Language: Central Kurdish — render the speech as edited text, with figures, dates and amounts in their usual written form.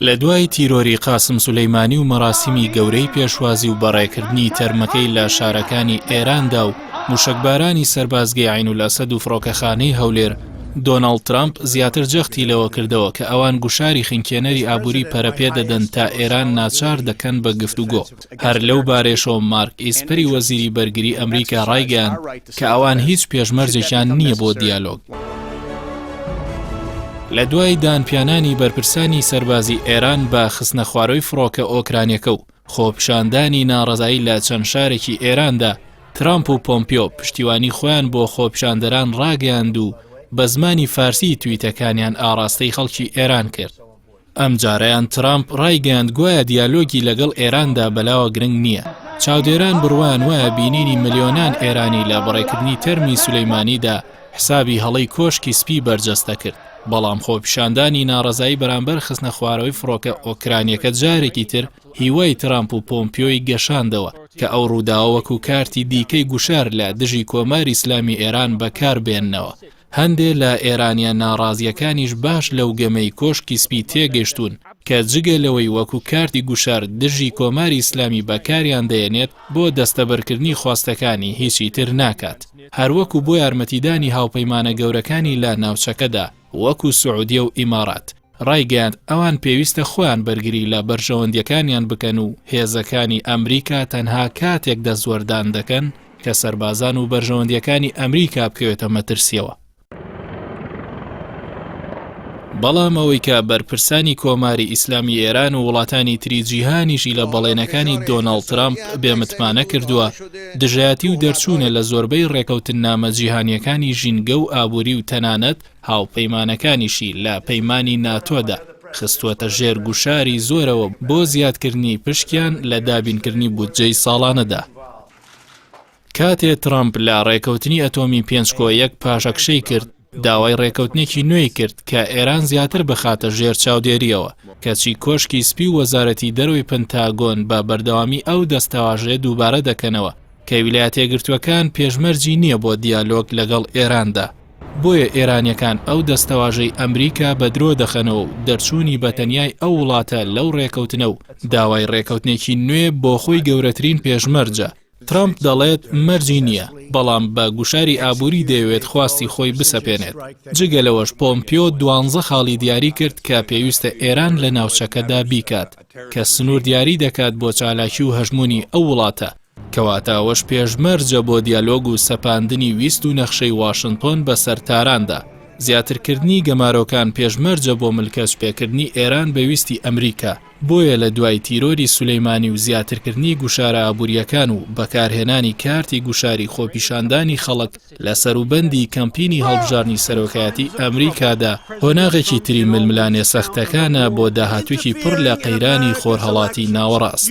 لە دوای تیرۆری قاسم سولەیمانی و مەراسیمی گەورەی پێشوازی و بەڕێکردنی تەرمەکەی لە شارەکانی ئێراندا و موشکبارانی سەربازگەی عینولاسەد و فڕۆکەخانەی هەولێر، دۆناڵد ترامپ زیاتر جەختی لەوە کردەوە کە ئەوان گوشاری خینکێنەری ئابووری پەرەپێ دەدەن تا ئێران ناچار دەکەن بە گفتوگۆ. هەر لەو بارێشەوە مارک ئیسپەری وەزیری بەرگری ئەمریکا ڕایگەیاند کە ئەوان هیچ پێشمەرجێکیان نییە بۆ دیالۆگ. لە دوای دانپیانانی بەرپرسانی سەربازی ئێران بە خستنە خواروی فڕۆکە ئۆکرانیەکە و خۆپیشاندانی ناڕەزایی لە چەند شارێکی ئێراندا، ترامپ و پۆمپیۆ پشتیوانی خۆیان بۆ خۆپیشاندەران ڕاگەیاند و بە زمانی فارسی تویتەکانیان ئاڕاستەی خەڵکی ئێران کرد. ئەم جارەیان ترامپ ڕایگەیاند گوایە دیالۆگی لەگەڵ ئێراندا بەلاوە گرنگ نییە. چاودێران بڕوان وایە بینینی ملیۆنان ئێرانی لە بەڕێکردنی تەرمی سولەیمانیدا حسابی هەڵەی کۆشکی سپی بەرجەستە کرد. بەڵام خۆپیشاندانی ناڕەزایی بەرامبەر خستنە خوارەوەی فڕۆکە ئۆکرانیەکە جارێکی تر هیوای ترامپ و پۆمپیۆی گەشاندەوە کە ئەو ڕووداوە وەکو کارتی دیکەی گوشار لە دژی کۆماری ئیسلامی ئێران بەکاربێننەوە. هەندێک لە ئێرانیان ناڕازیەکانیش باش لەو گەمەی کۆشکی سپی تێگەشتون کە جگە لەوەی وەکو کارتی گوشار دژی کۆماری ئیسلامی بەکاریان دەیەنێت بۆ دەستەبەرکردنی خواستەکانی هیچی تر ناکات. هەروەکو بۆ یارمەتیدانی هاوپەیمانە گەورەکانی لە ناوچەکەدا وەکو سعودیە و ئیمارات ڕایگەیاند ئەوان پێویستە خۆیان بەرگری لە بەرژەوەندیەکانیان بکەن و هێزەکانی ئەمریکا تەنها کاتێک دەستوەردان دەکەن کە سەربازان و بەرژەوەندیەکانی ئەمریکا بکەوێتە مەترسیەوە. بەڵام ئەوەی کە بەرپرسانی کۆماری ئیسلامی ئێران و وڵاتانی تری جیهانیشی لە بەڵێنەکانی دۆناڵد ترامپ بێمتمانە کردووە، دژایەتی و دەرچوونە لە زۆربەی ڕێکەوتن نامە جیهانیەکانی ژینگە و ئابووری و تەنانەت هاوپەیمانەکانیشی لە پەیمانی ناتۆدا خستووەتە ژێر گوشاری زۆرەوە بۆ زیادکردنی پشکیان لە دابینکردنی بودجەی ساڵانەدا. کاتێ ترامپ لە ڕێکەوتنی ئەتۆمی 5.1 پاشەکشەی کرد، داوای ڕێکەوتنێکی نوێی کرد کە ئێران زیاتر بخاتە ژێر چاودێریەوە، کەچی کۆشکی سپی و وەزارەتی دەرەوەی پنتاگۆن بە بەردەوامی ئەو دەستەواژەیە دووبارە دەکەنەوە کە ویلایەتە یەکگرتووەکان پێشمەرجی نییە بۆ دیالۆگ لەگەڵ ئێراندا. بۆیە ئێرانیەکان ئەو دەستەواژەی ئەمریکا بە درۆ دەخەنەوە و دەرچوونی بەتەنیای ئەو وڵاتە لەو ڕێکەوتنە و داوای ڕێکەوتنێکی نوێ بۆ خۆی گەورەترین پێشمەرجە. ترامپ دەڵێت مەرجی نییە، بەڵام بە گوشاری ئابووری دەیەوێت خواستی خۆی بسەپێنێت. جگە لەوەش پۆمپیۆ 12 خاڵی دیاری کرد کە پێویستە ئێران لە ناوچەکەدا بیکات کە سنوور دیاری دەکات بۆ چالاکی و هەژمونی ئەو وڵاتە، کەواتە ئەوەش پێشمەرجە بۆ دیالۆگ و سەپاندنی ویست و نەخشەی واشنتۆن بە سەرتاراندا. زیاترکردنی گەمارۆکان پێشمەرجە بۆ ملکەچ پێکردنی ئێران بە ویستی ئەمریکا. بۆیە لە دوای تیرۆری سولەیمانی و زیاترکردنی گوشارە ئابووریەکان و بەکارهێنانی کارتی گوشاری خۆپیشاندانی خەڵک لە سەروبەندی کەمپینی هەڵبژارنی سەرۆکایەتی ئەمریکادا، هۆناغێکی تری ململانێ سەختەکانە بۆ داهاتوویەکی پڕ لە قەیرانی خۆرهەڵاتی ناوەڕاست.